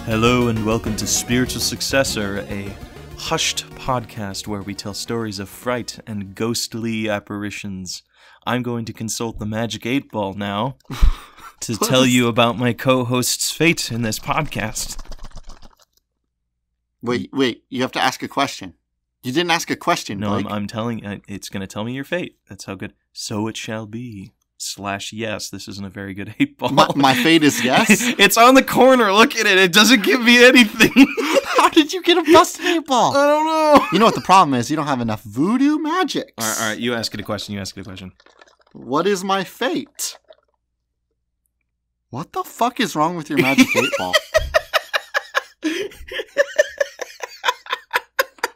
Hello and welcome to Spiritual Successor, a hushed podcast where we tell stories of fright and ghostly apparitions. I'm going to consult the Magic 8 Ball now to tell you about my co-host's fate in this podcast. Wait, you have to ask a question. You didn't ask a question, No, Blake. I'm telling, it's going to tell me your fate. That's how good. So it shall be. /yes. This isn't a very good 8 ball. My fate is yes? It's on the corner. Look at it. It doesn't give me anything. How did you get a busted 8 ball? I don't know. You know what the problem is? You don't have enough voodoo magics. All right. You ask it a question. What is my fate? What the fuck is wrong with your Magic 8 ball?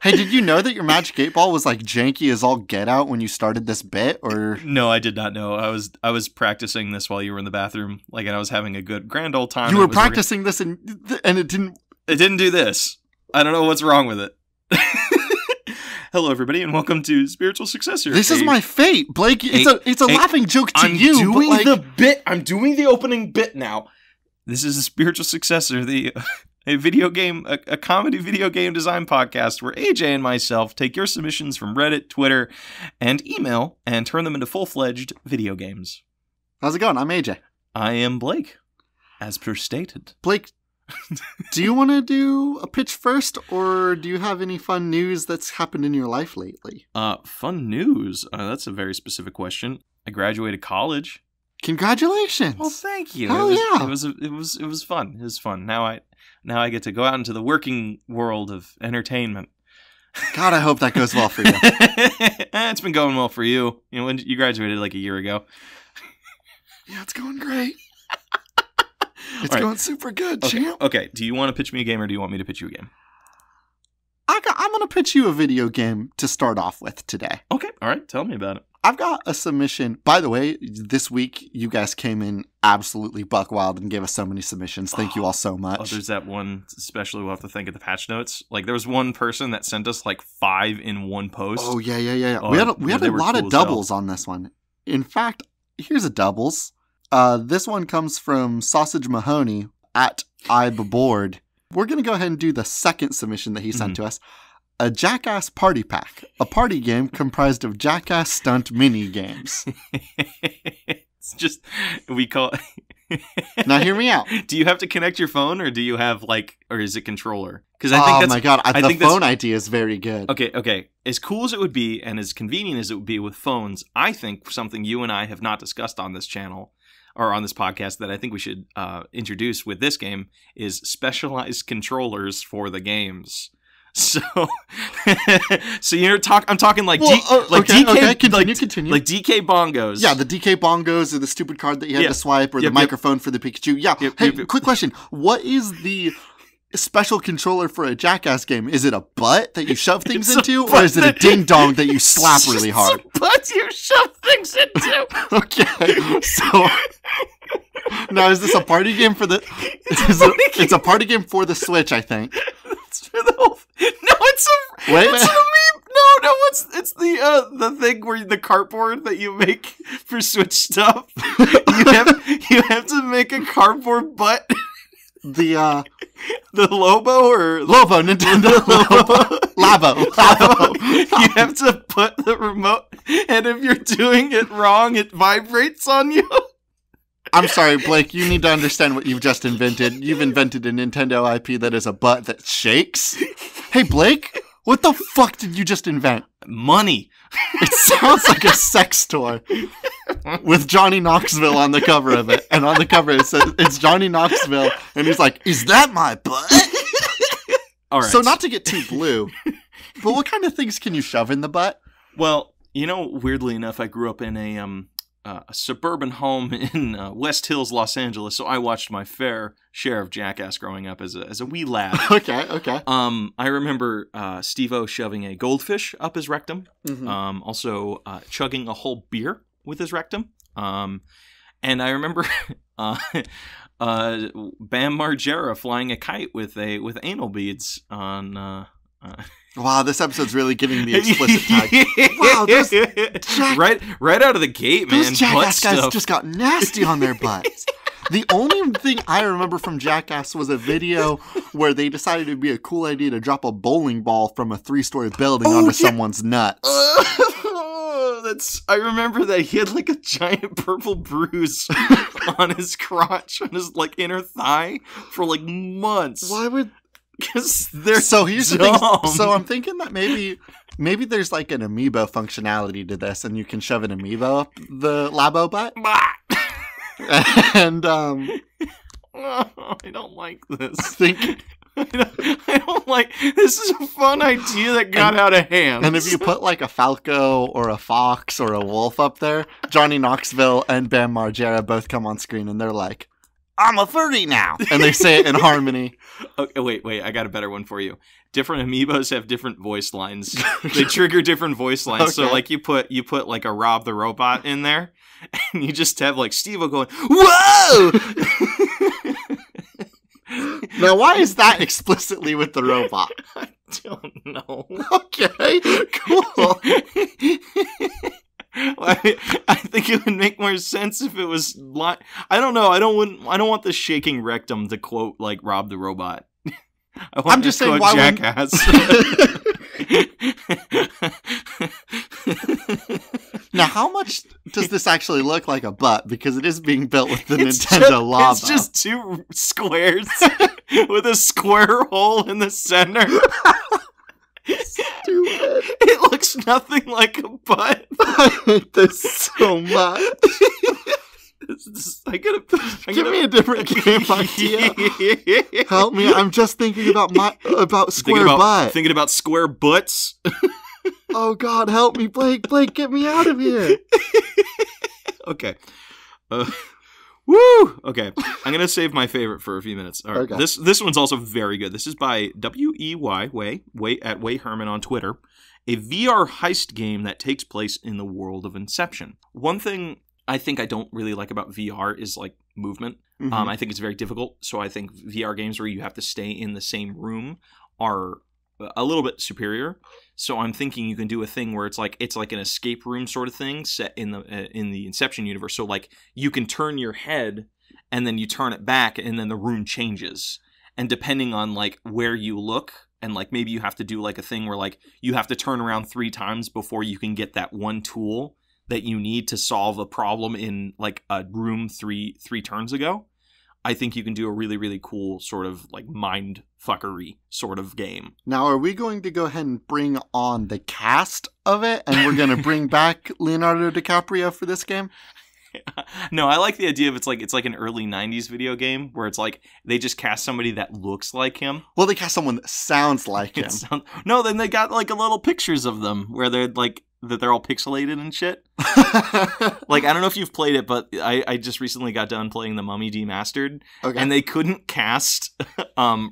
Hey, did you know that your Magic 8 ball was like janky as all get out when you started this bit? Or no, I did not know. I was practicing this while you were in the bathroom, and I was having a grand old time. You were practicing this and it didn't. It didn't do this. I don't know what's wrong with it. Hello, everybody, and welcome to Spiritual Successor. This is my fate, Blake. It's a laughing joke to you. I'm doing the bit. I'm doing the opening bit now. This is a Spiritual Successor, a video game, a comedy video game design podcast where AJ and myself take your submissions from Reddit, Twitter, and email and turn them into full-fledged video games. How's it going? I'm AJ. I am Blake, as per stated. Blake, do you want to do a pitch first, or do you have any fun news that's happened in your life lately? Fun news? That's a very specific question. I graduated college. Congratulations! Well, thank you. Hell yeah! It was fun. It was fun. Now I get to go out into the working world of entertainment. God, I hope that goes well for you. It's been going well for you. You know, when you graduated like a year ago. Yeah, it's going great. It's right. going super good, champ. Okay, do you want to pitch me a game or do you want me to pitch you a game? I'm going to pitch you a video game to start off with today. Okay, all right. Tell me about it. I've got a submission. By the way, this week, you guys came in absolutely buck wild and gave us so many submissions. Thank you all so much. Oh, there's that one, especially we'll have to think of the patch notes. Like, there was one person that sent us like 5 in one post. Oh, yeah. Oh, we had a lot of doubles on this one. In fact, here's a doubles. This one comes from Sausage Mahoney at iBoard. We're going to go ahead and do the second submission that he sent to us. A Jackass Party Pack, a party game comprised of Jackass stunt mini games. It's just, we call it... Now hear me out. Do you have to connect your phone or do you have or is it controller? Because I think oh that's, my god, the phone idea is very good. Okay. As cool as it would be and as convenient as it would be with phones, I think something you and I have not discussed on this channel or on this podcast that I think we should introduce with this game is specialized controllers for the games. So I'm talking like continue. Like DK bongos. Yeah, the DK bongos or the stupid card that you had to swipe or the microphone for the Pikachu. Yeah. Quick question. What is the special controller for a Jackass game? Is it a butt that you shove things into, or is it a ding dong that you slap really hard? It's a butt you shove things into. Okay, so now is this a party game for the? It's a party game for the Switch, I think. It's for the whole. No, it's a meme. No, it's the thing where the cardboard that you make for Switch stuff. you have to make a cardboard butt. The Lobo Nintendo Labo. You have to put the remote, and if you're doing it wrong, it vibrates on you. I'm sorry, Blake, you need to understand what you've just invented. You've invented a Nintendo IP that is a butt that shakes. Hey, Blake, what the fuck did you just invent? Money. It sounds like a sex toy with Johnny Knoxville on the cover of it. And on the cover it says, it's Johnny Knoxville. And he's like, is that my butt? All right. So not to get too blue, but what kind of things can you shove in the butt? Well, weirdly enough, I grew up in a suburban home in West Hills, Los Angeles, so I watched my fair share of Jackass growing up as a wee lad. Okay. I remember Steve-O shoving a goldfish up his rectum, also chugging a whole beer with his rectum, and I remember Bam Margera flying a kite with anal beads on... Wow, this episode's really giving the explicit tag. Wow, right out of the gate, man. Those Jackass guys just got nasty on their butts. The only thing I remember from Jackass was a video where they decided it'd be a cool idea to drop a bowling ball from a 3-story building onto someone's nuts. I remember that he had like a giant purple bruise on his crotch, on his like inner thigh for like months. Why would? Because they're so here's dumb. the thing. So I'm thinking that maybe there's like an amiibo functionality to this, and you can shove an amiibo up the labo butt. And I don't like this. I don't like this. Is a fun idea that got out of hand. And if you put like a falco or a fox or a wolf up there, Johnny Knoxville and Bam Margera both come on screen and they're like, "I'm a furry now," and they say it in harmony. Okay, wait, I got a better one for you. Different amiibos have different voice lines. They trigger different voice lines. Okay. So like you put like a Rob the Robot in there, and you just have like Steve-O going, "Whoa!" Now, why is that explicitly with the robot? I don't know. Okay, cool. I think it would make more sense if it was I don't know. I don't want the shaking rectum to quote like Rob the Robot. I'm just saying, why Jackass. Now, how much does this actually look like a butt? Because it is being built with the Nintendo Labo. It's just 2 squares with a square hole in the center. Stupid. It looks nothing like a butt. I hate this so much. Give me a different game idea. Help me! I'm just thinking about square butt. Thinking about square butts. Oh God, help me, Blake! Blake, get me out of here! Okay. Woo! Okay, I'm gonna save my favorite for a few minutes. All right. Okay. This one's also very good. This is by W-E-Y Way at Way Herman on Twitter. A VR heist game that takes place in the world of Inception. One thing I think I don't really like about VR is like movement. Mm-hmm. I think it's very difficult. So I think VR games where you have to stay in the same room are a little bit superior. So I'm thinking you can do a thing where it's like an escape room sort of thing set in the Inception universe. So like you can turn your head and then you turn it back and then the room changes. And depending on like where you look, and like maybe you have to do like a thing where like you have to turn around 3 times before you can get that one tool that you need to solve a problem in like a room three turns ago. I think you can do a really, really cool sort of like mind fuckery sort of game. Now, are we going to go ahead and bring on the cast of it, and we're going to bring back Leonardo DiCaprio for this game? No, I like the idea of it's like an early 90s video game where it's like they just cast somebody that looks like him. Well, they cast someone that sounds like him. No, then they got like a little pictures of them where they're like that they're all pixelated and shit. Like, I don't know if you've played it, but I just recently got done playing The Mummy Demastered. Okay. And they couldn't cast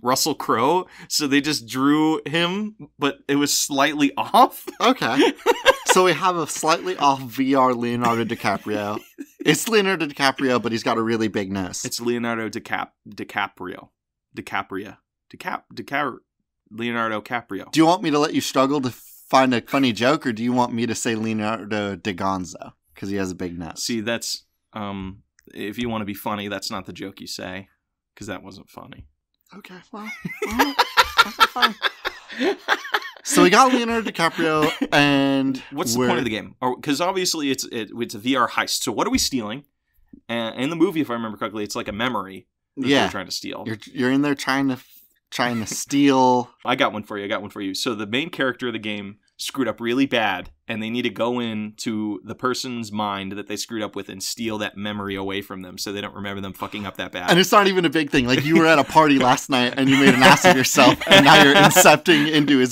Russell Crowe, so they just drew him, but it was slightly off. Okay. So we have a slightly off VR Leonardo DiCaprio. It's Leonardo DiCaprio, but he's got a really big nose. It's Leonardo DiCaprio. Leonardo DiCaprio. Do you want me to let you struggle to find a funny joke, or do you want me to say Leonardo DiGonzo? Because he has a big nose. See, that's, if you want to be funny, that's not the joke you say, because that wasn't funny. Okay, well, fine. So we got Leonardo DiCaprio, and what's the point of the game? Because obviously it's a VR heist. So what are we stealing? And in the movie, if I remember correctly, it's like a memory that we're trying to steal. You're in there trying to steal. I got one for you. So the main character of the game screwed up really bad, and they need to go into the person's mind that they screwed up with and steal that memory away from them so they don't remember them fucking up that bad. And it's not even a big thing. Like, you were at a party last night and you made an ass of yourself, and now you're incepting into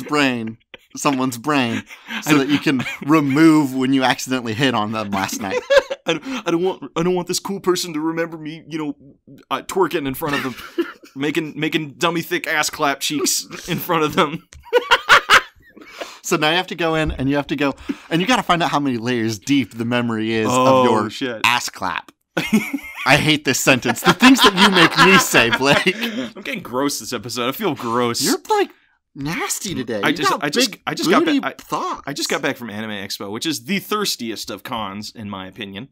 someone's brain, so that you can remove when you accidentally hit on them last night. I don't want this cool person to remember me, twerking in front of them, making dummy thick ass clap cheeks in front of them. So now you have to go in, and you got to find out how many layers deep the memory is of your ass clap. I hate this sentence. The things that you make me say, Blake. I'm getting gross this episode. I feel gross. You're like nasty today. I just got back from Anime Expo, which is the thirstiest of cons, in my opinion.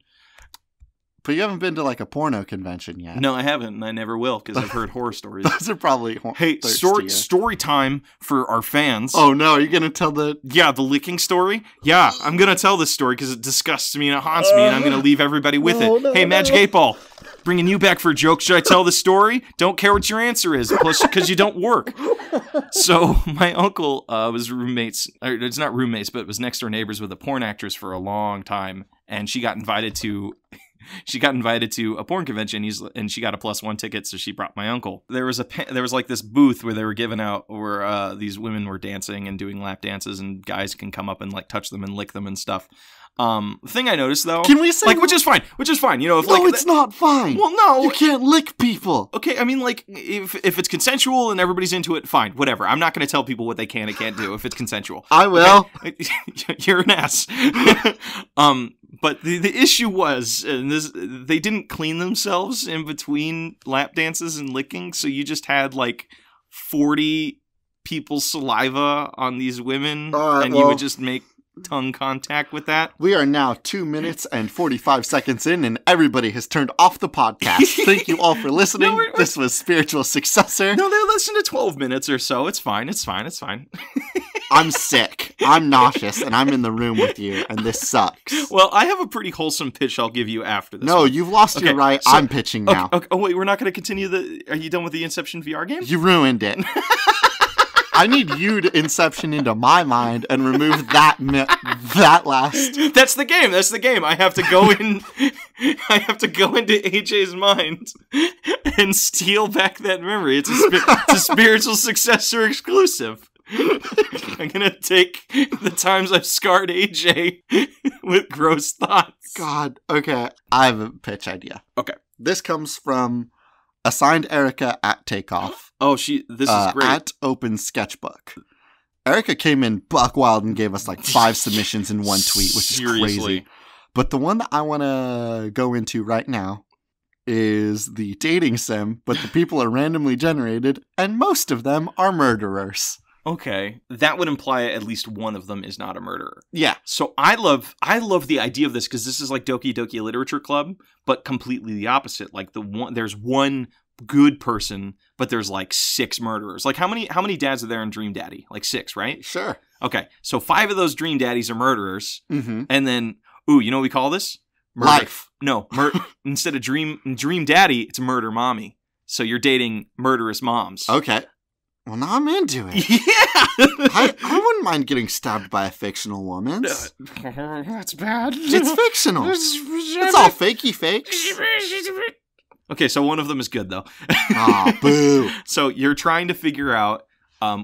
But you haven't been to like a porno convention yet. No, I haven't, and I never will because I've heard horror stories. Those are probably Hey, story time for our fans. Oh no, are you going to tell the... Yeah, the licking story? Yeah, I'm going to tell this story because it disgusts me and it haunts me, and I'm going to leave everybody with it. Hey, Magic 8 Ball, bringing you back for a joke. Should I tell the story? Don't care what your answer is, plus because you don't work. So my uncle was roommates, or it's not roommates, but was next door neighbors with a porn actress for a long time, and she got invited to a porn convention, and she got a +1 ticket, so she brought my uncle. There was like this booth where they were giving out where these women were dancing and doing lap dances, and guys can come up and like touch them and lick them and stuff. The thing I noticed though, can we say like, which is fine, you know, if no, it's not fine. Well, no, you can't lick people. Okay, I mean, like, if it's consensual and everybody's into it, fine, whatever. I'm not going to tell people what they can and can't do if it's consensual. I will. Okay? You're an ass. But the issue was, and they didn't clean themselves in between lap dances and licking, so you just had like 40 people's saliva on these women, you would just make tongue contact with that. We are now 2 minutes and 45 seconds in, and everybody has turned off the podcast. Thank you all for listening. This was Spiritual Successor. No, they listened to 12 minutes or so. It's fine. I'm sick. I'm nauseous, and I'm in the room with you, and this sucks. Well, I have a pretty wholesome pitch I'll give you after this. No, one. You've lost your right. So, I'm pitching now. Okay. Oh, wait, we're not going to continue Are you done with the Inception VR game? You ruined it. I need you to Inception into my mind and remove that last. That's the game. I have to go in. I have to go into AJ's mind and steal back that memory. It's a Spiritual Successor exclusive. I'm gonna take the times I've scarred AJ with gross thoughts. God. Okay. I have a pitch idea. Okay. This comes from Assigned Erica at Takeoff. Oh, this is great. At Open Sketchbook. Erica came in buck wild and gave us like 5 submissions in one tweet, which is crazy. But the one that I want to go into right now is the dating sim, but the people are randomly generated, and most of them are murderers. Okay, that would imply at least one of them is not a murderer. Yeah. So I love the idea of this because this is like Doki Doki Literature Club, but completely the opposite. Like there's one good person, but there's like 6 murderers. Like how many dads are there in Dream Daddy? Like 6, right? Sure. Okay, so 5 of those Dream Daddies are murderers, and then you know what we call this? Murder. Life. No, instead of Dream Daddy, it's Murder Mommy. So you're dating murderous moms. Okay. Well, now I'm into it. Yeah! I wouldn't mind getting stabbed by a fictional woman. That's bad. It's fictional. It's all fakey fakes. Okay, so one of them is good, though. Aw, boo. So you're trying to figure out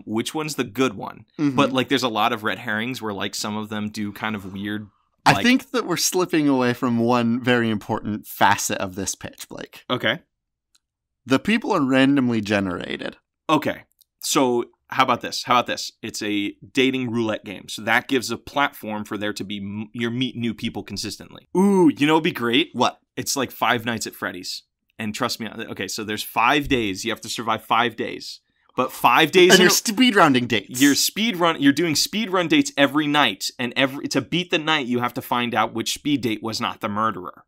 which one's the good one. But, like, there's a lot of red herrings where, like, some of them do kind of weird... I think that we're slipping away from one very important facet of this pitch, Blake. Okay. The people are randomly generated. Okay. So how about this? It's a dating roulette game. So that gives a platform for there to be you meet new people consistently. Ooh, you know what'd be great? What? It's like 5 Nights at Freddy's. And trust me, okay, so there's 5 days. You have to survive 5 days. But 5 days... And you're speedrunning dates. You're doing speedrun dates every night. And to beat the night, you have to find out which speed date was not the murderer.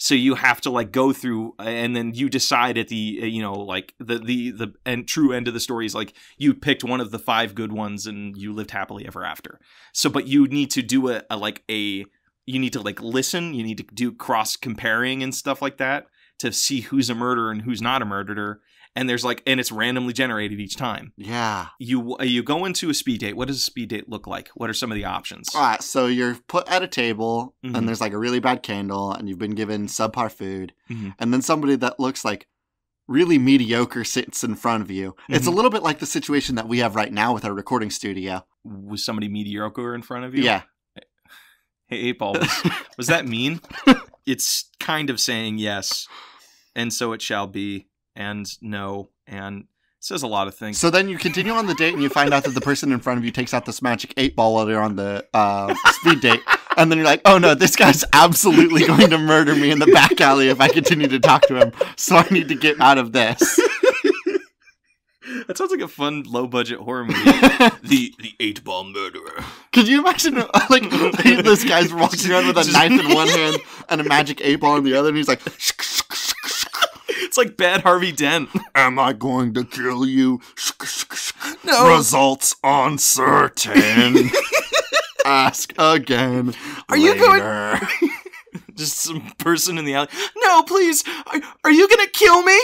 So you have to like go through, and then you decide at the like the true end of the story is like you picked one of the 5 good ones and you lived happily ever after. So, but you need to do you need to like listen. You need to do cross comparing and stuff like that to see who's a murderer and who's not a murderer. And it's randomly generated each time. Yeah. You go into a speed date. What does a speed date look like? What are some of the options? All right. So you're put at a table and there's like a really bad candle and you've been given subpar food. And then somebody that looks like really mediocre sits in front of you. It's a little bit like the situation that we have right now with our recording studio. Was somebody mediocre in front of you? Yeah. Hey, 8 Ball, was that mean? It's kind of saying yes. And so it shall be. And no, and says a lot of things. So then you continue on the date and you find out that the person in front of you takes out this magic 8 ball while you're on the speed date. And then you're like, oh no, this guy's absolutely going to murder me in the back alley if I continue to talk to him. So I need to get out of this. That sounds like a fun low-budget horror movie. The 8 ball murderer. Could you imagine, like, this guy's walking around with a knife in one hand and a magic 8-ball in the other, and he's like, It's like bad Harvey Dent. am I going to kill you? No. Results uncertain. Ask again. Are you later. going? Just some person in the alley. No, please. Are you going to kill me?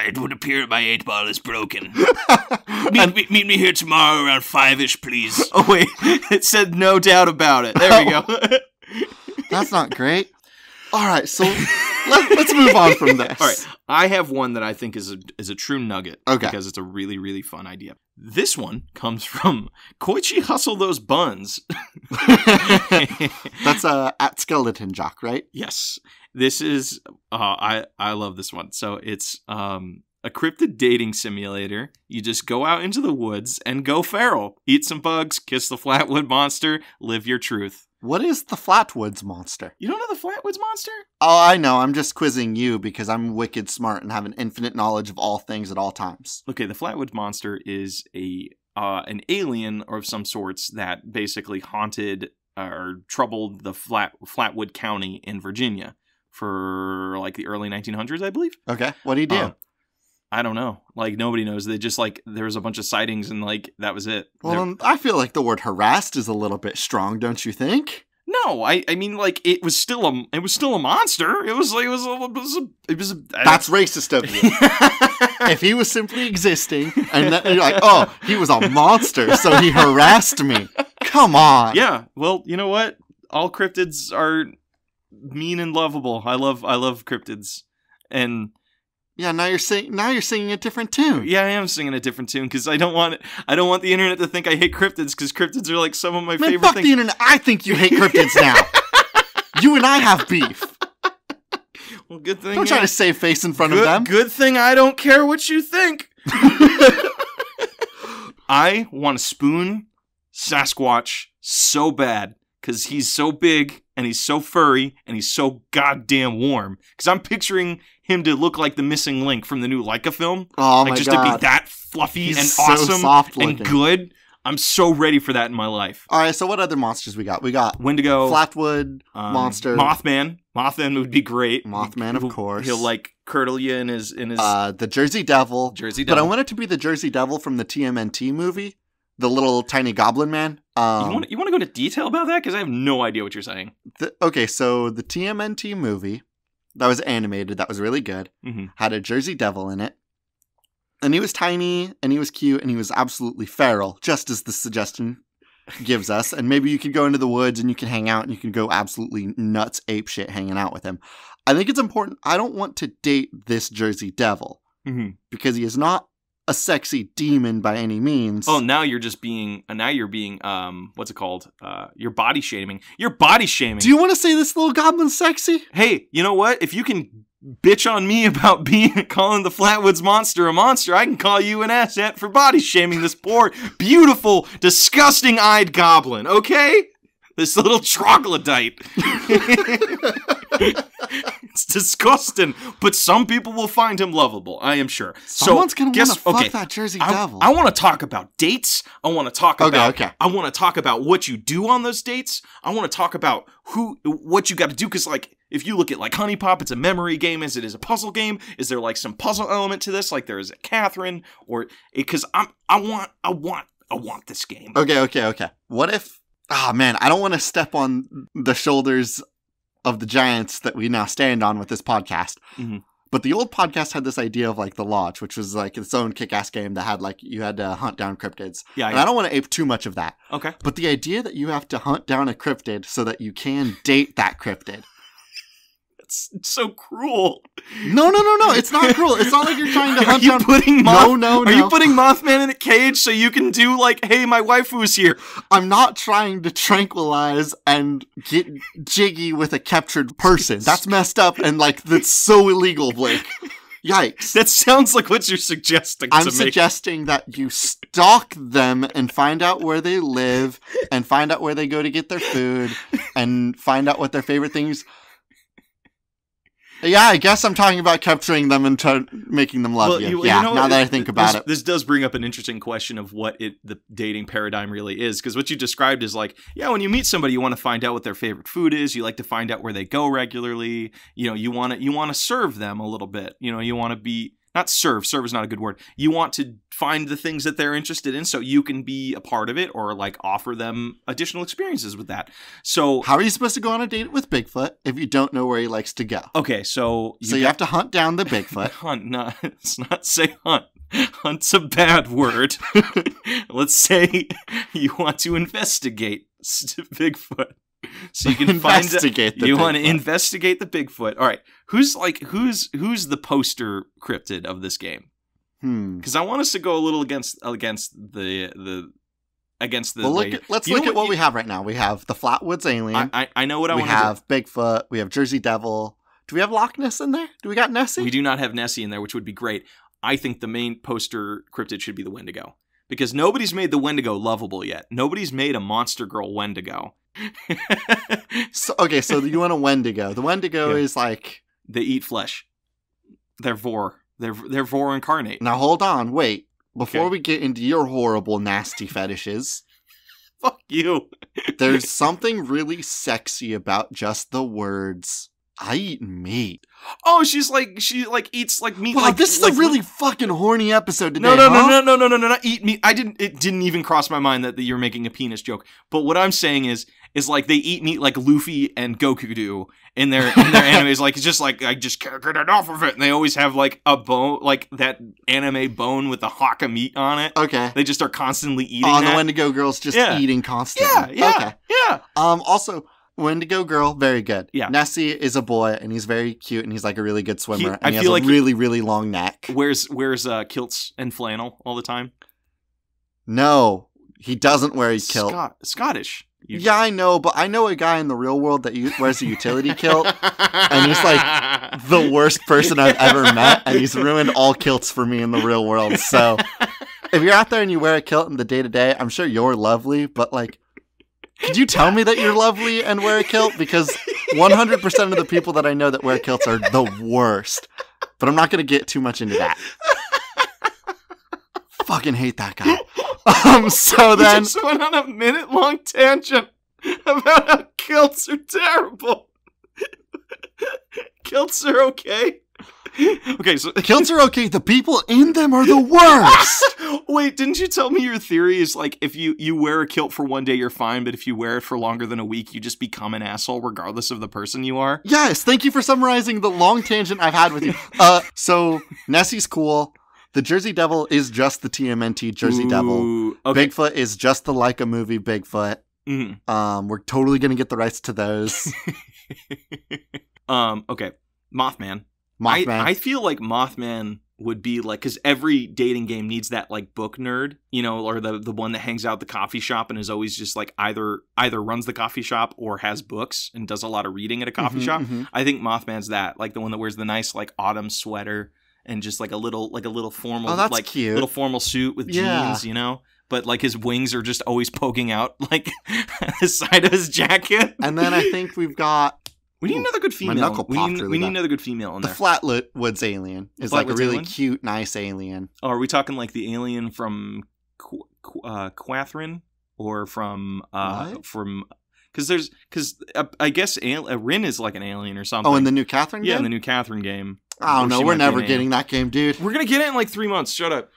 It would appear my 8-ball is broken. Meet me here tomorrow around 5-ish, please. Oh, wait. It said no doubt about it. There we go. That's not great. All right, so let's move on from this. All right, I have one that I think is a true nugget. Okay. Because it's a really, really fun idea. This one comes from Koichi Hustle Those Buns. That's at Skeleton Jock, right? Yes. This is, I love this one. So it's a cryptid dating simulator. You just go out into the woods and go feral. Eat some bugs, kiss the flatwood monster, live your truth. What is the Flatwoods Monster? You don't know the Flatwoods Monster? Oh, I know. I'm just quizzing you because I'm wicked smart and have an infinite knowledge of all things at all times. Okay, the Flatwoods Monster is an alien of some sorts that basically haunted or troubled the Flatwood County in Virginia for like the early 1900s, I believe. Okay, what do you do? I don't know. Like, nobody knows. They just, like, there was a bunch of sightings and, like, that was it. Well, I feel like the word harassed is a little bit strong, don't you think? No, I mean, like, it was still a monster. That's racist of you. If he was simply existing, and then you're like, oh, he was a monster, so he harassed me. Come on. Yeah, well, you know what? All cryptids are mean and lovable. I love cryptids. And yeah, now you're singing a different tune. Yeah, I am singing a different tune because I don't want the internet to think I hate cryptids because cryptids are like some of my favorite fuck things. The internet. I think you hate cryptids now. You and I have beef. Well, good thing. Don't try to save face in front of them. Good thing I don't care what you think. I want to spoon Sasquatch so bad because he's so big and he's so furry and he's so goddamn warm. Because I'm picturing him to look like the missing link from the new Leica film. Oh like my just God. to be that fluffy He's and so awesome soft and looking. good. I'm so ready for that in my life. All right, so what other monsters we got? We got Wendigo, Flatwood monster, Mothman. Mothman would be great. Mothman, of course. He'll like curdle you in his. The Jersey Devil. Jersey Devil. But I want it to be the Jersey Devil from the TMNT movie, the little tiny goblin man. You want to go into detail about that because I have no idea what you're saying. Okay, so the TMNT movie that was animated, that was really good, had a Jersey Devil in it. And he was tiny, and he was cute, and he was absolutely feral, just as the suggestion gives us. And maybe you could go into the woods, and you can hang out, and you can go absolutely nuts apeshit hanging out with him. I think it's important. I don't want to date this Jersey Devil, because he is not a sexy demon by any means. Oh, now you're just being, what's it called? You're body shaming. You're body shaming. Do you want to say this little goblin's sexy? Hey, you know what? If you can bitch on me about calling the Flatwoods Monster a monster, I can call you an asset for body shaming this poor, beautiful, disgusting-eyed goblin, okay? This little troglodyte. It's disgusting, but some people will find him lovable, I am sure. Someone's gonna want to fuck that Jersey Devil. I want to talk about dates. I want to talk about. Okay. I want to talk about what you do on those dates. I want to talk about what you got to do, because like if you look at like Honey Pop, it's a memory game as it is a puzzle game. Is there like some puzzle element to this, like there is a Catherine, or because I want this game. Okay. What if? Oh man, I don't want to step on the shoulders of the giants that we now stand on with this podcast. But the old podcast had this idea of like the Lodge, which was like its own kick-ass game that had like you had to hunt down cryptids. Yeah, and I don't want to ape too much of that. Okay. But the idea that you have to hunt down a cryptid so that you can date that cryptid. It's so cruel. No. It's not cruel. It's not like you're trying to hunt down. No. Are you putting Mothman in a cage so you can do like, hey, my waifu's here? I'm not trying to tranquilize and get jiggy with a captured person. That's messed up and like that's so illegal, Blake. Yikes. That sounds like what you're suggesting to me. I'm suggesting that you stalk them and find out where they live and find out where they go to get their food and find out what their favorite things. Yeah, I guess I'm talking about capturing them and making them love you. Yeah, now that I think about it. This does bring up an interesting question of what the dating paradigm really is. Because what you described is like, yeah, when you meet somebody, you want to find out what their favorite food is. You like to find out where they go regularly. You know, you want to serve them a little bit. You know, you want to be... Not serve is not a good word. You want to find the things that they're interested in so you can be a part of it or like offer them additional experiences with that. So how are you supposed to go on a date with Bigfoot if you don't know where he likes to go? Okay, so you have to hunt down the Bigfoot. Hunt, no, let's not say hunt. Hunt's a bad word. Let's say you want to investigate Bigfoot. So you can want to investigate the Bigfoot. All right, who's the poster cryptid of this game? Because I want us to go a little against the. Well, let's look at what we have right now. We have the Flatwoods alien. I know what I want to do. We have Bigfoot. We have Jersey Devil. Do we have Loch Ness in there? Do we got Nessie? We do not have Nessie in there, which would be great. I think the main poster cryptid should be the Wendigo. Because nobody's made the Wendigo lovable yet. Nobody's made a monster girl Wendigo. So you want a Wendigo. The Wendigo is like... They eat flesh. They're vor. They're vor incarnate. Now hold on, wait. Before we get into your horrible, nasty fetishes... Fuck you. There's something really sexy about just the words... I eat meat. Oh, she eats like meat. Wow, this is a really fucking horny episode today. No, not eat meat. It didn't even cross my mind that you're making a penis joke. But what I'm saying is like they eat meat like Luffy and Goku do in their animes. Like it's just like I just can't get enough of it. And they always have like a bone, like that anime bone with a hawk of meat on it. Okay, they just are constantly eating. Oh, the Wendigo girl's just eating constantly. Yeah. Also. Wendigo girl, very good. Yeah. Nessie is a boy, and he's very cute, and he's like a really good swimmer, and he has a really, really long neck. Wears kilts and flannel all the time? No, he doesn't wear a kilt. Scottish. Yeah, I know, but I know a guy in the real world that wears a utility kilt, and he's like the worst person I've ever met, and he's ruined all kilts for me in the real world. So if you're out there and you wear a kilt in the day-to-day, I'm sure you're lovely, but like, could you tell me that you're lovely and wear a kilt? Because 100% of the people that I know that wear kilts are the worst. But I'm not going to get too much into that. Fucking hate that guy. So then... We just went on a minute-long tangent about how kilts are terrible. Kilts are okay. Okay, so kilts are okay. The people in them are the worst. Wait, didn't you tell me your theory is like if you wear a kilt for one day, you're fine, but if you wear it for longer than a week, you just become an asshole regardless of the person you are? Yes, thank you for summarizing the long tangent I've had with you. So Nessie's cool. The Jersey Devil is just the TMNT Jersey Devil. Okay. Bigfoot is just the Leica movie Bigfoot. Mm-hmm. We're totally gonna get the rights to those. Okay, Mothman. I feel like Mothman would be like, because every dating game needs that like book nerd, you know, or the one that hangs out at the coffee shop and is always just like either runs the coffee shop or has books and does a lot of reading at a coffee shop. Mm-hmm. I think Mothman's that, like the one that wears the nice like autumn sweater and just like a little formal, like cute. Little formal suit with jeans, you know. But like his wings are just always poking out like the side of his jacket. And then I think we've got. We need another good female. We need another good female in there. The Flatwoods alien is like a really cute, nice alien. Oh, are we talking like the alien from Quathrin or from because I guess Rin is like an alien or something. Oh, in the new Catherine game? Yeah, in the new Catherine game. Oh no, we're never getting that game, dude. We're gonna get it in like 3 months. Shut up.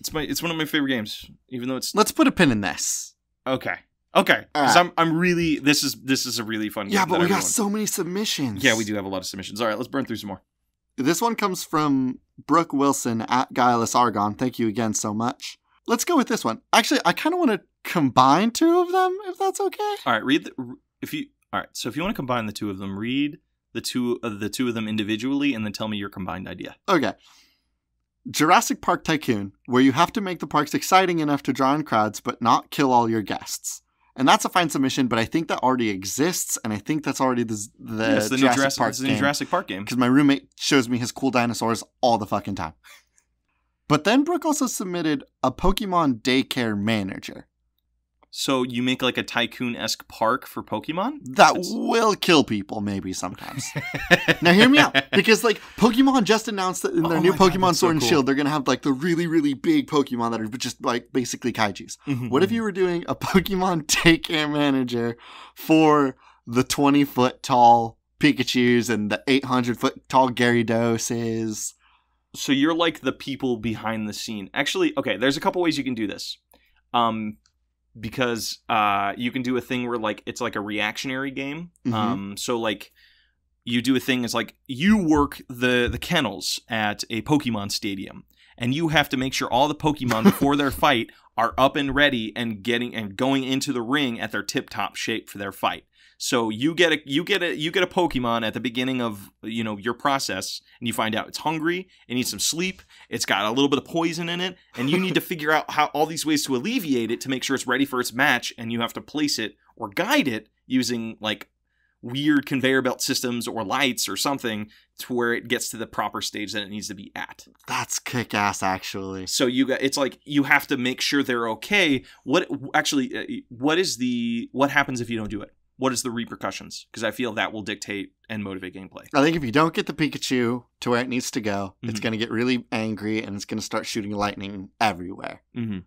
It's one of my favorite games, even though it's. Let's put a pin in this. Okay. Because I'm really this is a really fun game. Yeah, but we got so many submissions. Yeah, we do have a lot of submissions. All right, let's burn through some more. This one comes from Brooke Wilson at Guileless Argon. Thank you again so much. Let's go with this one. Actually, I kind of want to combine two of them, if that's okay. All right, so if you want to combine the two of them, read the two of them individually, and then tell me your combined idea. Okay. Jurassic Park Tycoon, where you have to make the parks exciting enough to draw in crowds, but not kill all your guests. And that's a fine submission, but I think that already exists, and I think that's already the new Jurassic Park game. Because my roommate shows me his cool dinosaurs all the fucking time. But then Brooke also submitted a Pokemon Daycare Manager. So you make like a tycoon-esque park for Pokemon? That will kill people maybe sometimes. Now hear me out. Because like Pokemon just announced that in their new Pokemon Sword and Shield, they're going to have like the really, really big Pokemon that are just like basically kaijus. Mm-hmm. What if you were doing a Pokemon Daycare Manager for the 20-foot tall Pikachus and the 800-foot tall Gyarados? So you're like the people behind the scene. Actually, okay, there's a couple ways you can do this. Because you can do a thing where like it's like a reactionary game. Mm-hmm. So like you do a thing is like you work the kennels at a Pokemon stadium, and you have to make sure all the Pokemon before their fight are up and ready and going into the ring at their tip-top shape for their fight. So you get a Pokemon at the beginning of your process, and you find out it's hungry, it needs some sleep, it's got a little bit of poison in it, and you need to figure out how all these ways to alleviate it to make sure it's ready for its match, and you have to place it or guide it using like weird conveyor belt systems or lights or something to where it gets to the proper stage that it needs to be at. That's kick-ass, actually. So it's like you have to make sure they're okay. What happens if you don't do it? What is the repercussions? Because I feel that will dictate and motivate gameplay. I think if you don't get the Pikachu to where it needs to go, it's going to get really angry and it's going to start shooting lightning everywhere. Mm-hmm.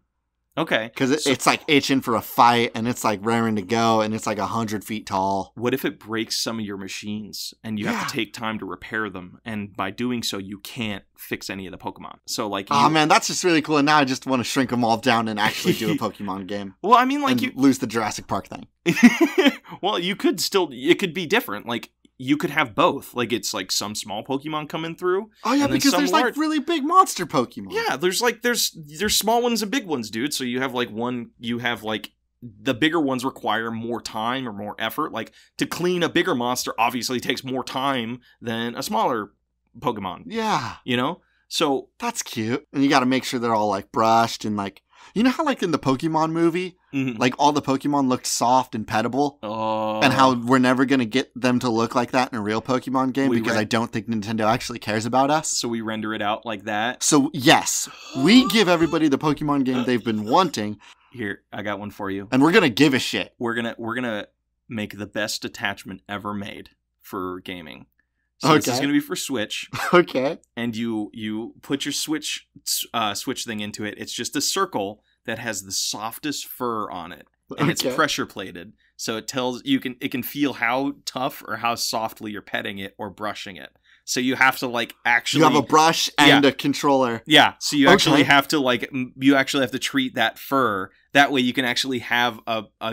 Okay. Because it's like itching for a fight and it's like raring to go and it's like 100 feet tall. What if it breaks some of your machines and you have to take time to repair them? And by doing so, you can't fix any of the Pokemon. So like, oh man, that's just really cool. And now I just want to shrink them all down and actually do a Pokemon game. Well, I mean, like and lose the Jurassic Park thing. Well, it could be different. Like, you could have both. Like, it's like some small Pokemon coming through. Oh yeah, because there's like really big monster Pokemon. Yeah, there's small ones and big ones, dude. So you have like the bigger ones require more time or more effort. Like, to clean a bigger monster obviously takes more time than a smaller Pokemon. Yeah. So that's cute. And you got to make sure they're all like brushed and like, you know how like in the Pokemon movie, like all the Pokemon looked soft and pettable? Oh. And how we're never going to get them to look like that in a real Pokemon game because I don't think Nintendo actually cares about us. So we render it out like that? So yes, we give everybody the Pokemon game they've been wanting. Here, I got one for you. And we're going to give a shit. We're gonna make the best attachment ever made for gaming. So This is going to be for Switch. Okay. And you put your Switch thing into it. It's just a circle that has the softest fur on it. And it's pressure plated. So it can feel how tough or how softly you're petting it or brushing it. So you have to like actually... You have a brush and a controller. Yeah. So you actually have to treat that fur. That way you can actually have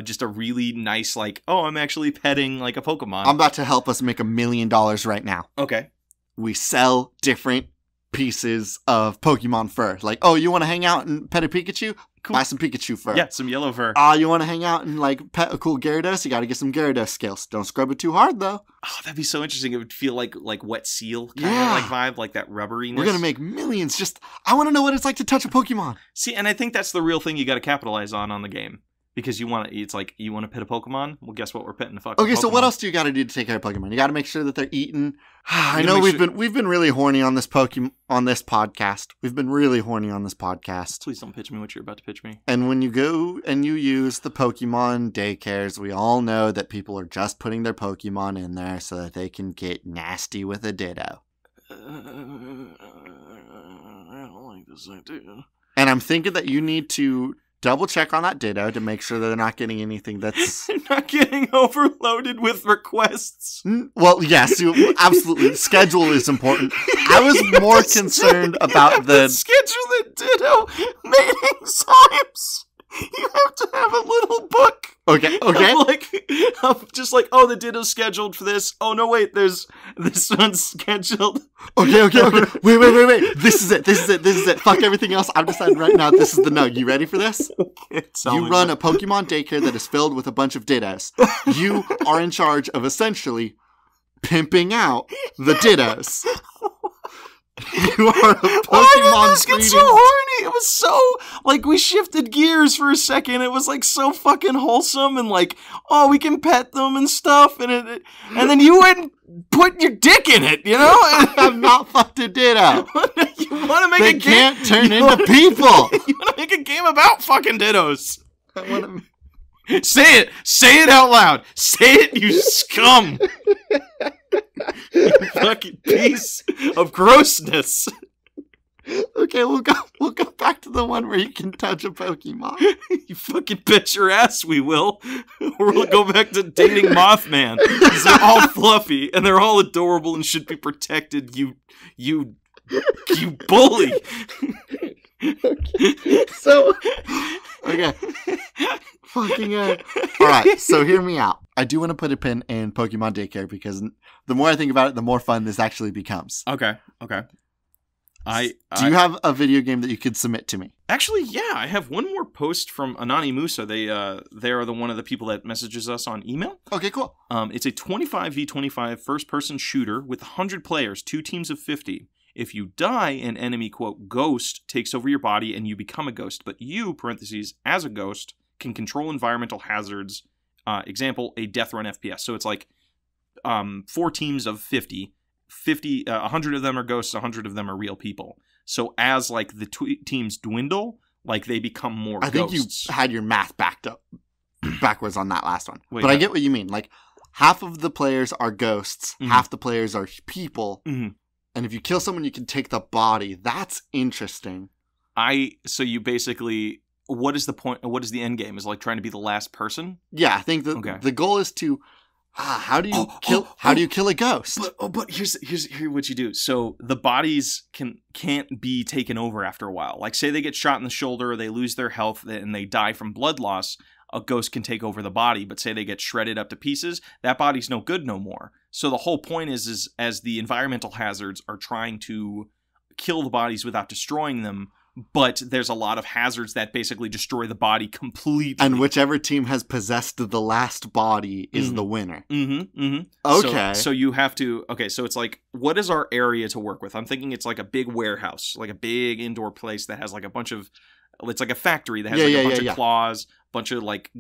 just a really nice like, oh, I'm actually petting like a Pokemon. I'm about to help us make $1 million right now. Okay. We sell different pieces of Pokemon fur. Like, oh, you want to hang out and pet a Pikachu? Cool. Buy some Pikachu fur. Yeah, some yellow fur. You want to hang out and like pet a cool Gyarados? You got to get some Gyarados scales. Don't scrub it too hard though. Oh, that'd be so interesting. It would feel like wet seal kind of like vibe, like that rubberiness. We're gonna make millions. I want to know what it's like to touch a Pokemon. See, and I think that's the real thing you got to capitalize on the game. Because you want to pet a Pokemon? Well, guess what? We're petting a fucking Pokemon. Okay, so what else do you got to do to take care of Pokemon? You got to make sure that they're eaten. I know we've been really horny on this podcast. We've been really horny on this podcast. Please don't pitch me what you're about to pitch me. And when you go and you use the Pokemon daycares, we all know that people are just putting their Pokemon in there so that they can get nasty with a Ditto. I don't like this idea. And I'm thinking that you need to double check on that Ditto to make sure that they're not getting anything that's... They're not getting overloaded with requests. Well, yes, absolutely. Schedule is important. I was more concerned about the... Schedule the Ditto mating times. You have to have a little book. Okay. Just like, oh, the Ditto's scheduled for this. Oh, no, wait, this one's scheduled. Okay. Wait. This is it. Fuck everything else. I'm deciding right now this is the nug. You ready for this? You run a Pokemon daycare that is filled with a bunch of Dittos. You are in charge of essentially pimping out the Dittos. You are a Pokemon Why did this get so horny? It was so, like, we shifted gears for a second. It was, like, so fucking wholesome and, like, oh, we can pet them and stuff. And then you went and put your dick in it, you know? I've not fucked a Ditto. You want to make a game? They can't turn into people. You want to make a game about fucking Dittos. I want to... Say it! Say it out loud! Say it, you scum! You fucking piece of grossness! Okay, we'll go back to the one where you can touch a Pokemon. You fucking bet your ass we will. Or we'll go back to dating Mothman. Because they're all fluffy, and they're all adorable and should be protected, you bully! Okay. So, okay. Fucking Alright, so hear me out. I do want to put a pin in Pokemon Daycare because the more I think about it, the more fun this actually becomes. Okay. Do you have a video game that you could submit to me? Actually, yeah, I have one more post from Anani Musa. They are one of the people that messages us on email. Okay, cool. It's a 25v25 first-person shooter with 100 players, 2 teams of 50. If you die, an enemy, quote, ghost takes over your body and you become a ghost. But you, parentheses, as a ghost, can control environmental hazards. Example, a death run FPS. So it's like 4 teams of 50. 100 of them are ghosts, 100 of them are real people. So as like the teams dwindle, like they become more ghosts. I think you had your math backwards on that last one. Wait, but I get what you mean. Like half of the players are ghosts, half the players are people. Mm-hmm. And if you kill someone, you can take the body. That's interesting. So you basically, what is the point? What is the end game? Is it like trying to be the last person? Yeah, I think the goal is to how do you kill a ghost? But here's what you do. So the bodies can't be taken over after a while. Like say they get shot in the shoulder, or they lose their health, and they die from blood loss. A ghost can take over the body, but say they get shredded up to pieces, that body's no good no more. So the whole point is as the environmental hazards are trying to kill the bodies without destroying them, but there's a lot of hazards that basically destroy the body completely. And whichever team has possessed the last body is the winner. Mm-hmm, mm-hmm. Okay. So you have to... Okay, so it's like, what is our area to work with? I'm thinking it's like a big warehouse, like a big indoor place that has like a bunch of... It's like a factory that has a bunch of claws, bunch of like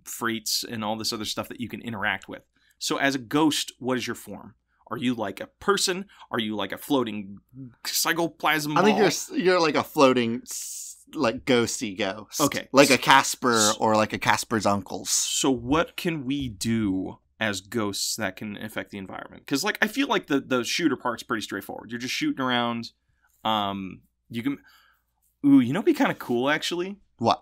freights and all this other stuff that you can interact with. So as a ghost, what is your form? Are you like a person? Are you like a floating psychoplasm ball? I think you're like a floating like ghosty ghost. Okay. Like a Casper or like a Casper's uncles. So what can we do as ghosts that can affect the environment? Because like I feel like the shooter part's pretty straightforward. You're just shooting around. You can... Ooh, you know what'd be kind of cool, actually? What?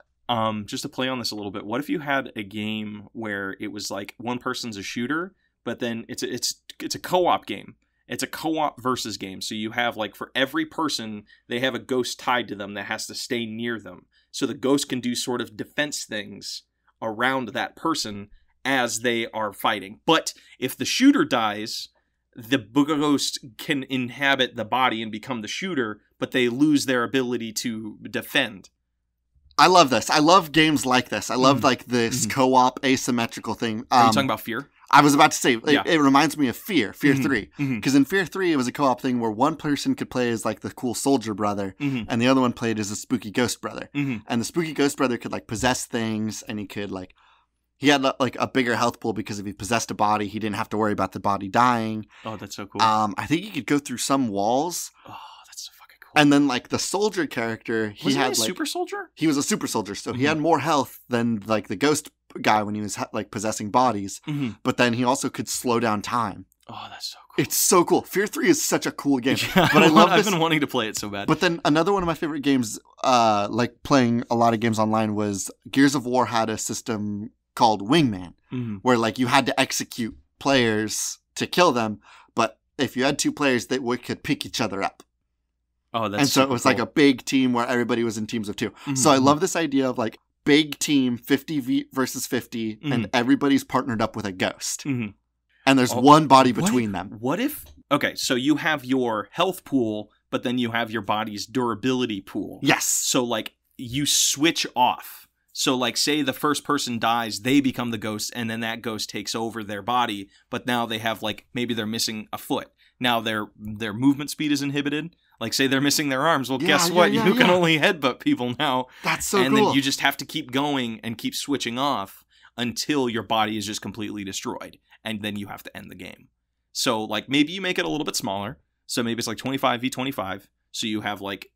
Just to play on this a little bit, what if you had a game where it was like one person's a shooter, but then it's a co-op game. It's a co-op versus game. So you have like for every person, they have a ghost tied to them that has to stay near them. So the ghost can do sort of defense things around that person as they are fighting. But if the shooter dies, the ghost can inhabit the body and become the shooter, but they lose their ability to defend. I love this. I love games like this. I love like this co-op asymmetrical thing. Are you talking about Fear? I was about to say, it reminds me of Fear 3. Mm-hmm. Because in Fear 3, it was a co-op thing where one person could play as like the cool soldier brother, and the other one played as a spooky ghost brother. And the spooky ghost brother could like possess things, and he could like... He had like a bigger health pool because if he possessed a body, he didn't have to worry about the body dying. Oh, that's so cool. I think he could go through some walls. Oh, that's so fucking cool. And then like the soldier character, was he a super soldier? He was a super soldier, so he had more health than like the ghost guy when he was like possessing bodies. But then he also could slow down time. Oh, that's so cool. It's so cool. Fear 3 is such a cool game. Yeah, but I've been wanting to play it so bad. But then another one of my favorite games, like playing a lot of games online, was Gears of War had a system called Wingman, where like you had to execute players to kill them, but if you had 2 players, they could pick each other up. Oh, that's and so it was cool. Like a big team where everybody was in teams of 2. So I love this idea of like big team 50 versus 50, and everybody's partnered up with a ghost, and there's one body between them. What if? Okay, so you have your health pool, but then you have your body's durability pool. Yes. So like you switch off. So, like, say the first person dies, they become the ghost, and then that ghost takes over their body, but now they have, like, maybe they're missing a foot. Now their movement speed is inhibited. Like, say they're missing their arms. Well, guess what? You can only headbutt people now. That's so cool. And then you just have to keep going and keep switching off until your body is just completely destroyed. And then you have to end the game. So, like, maybe you make it a little bit smaller. So maybe it's like 25v25. So you have, like,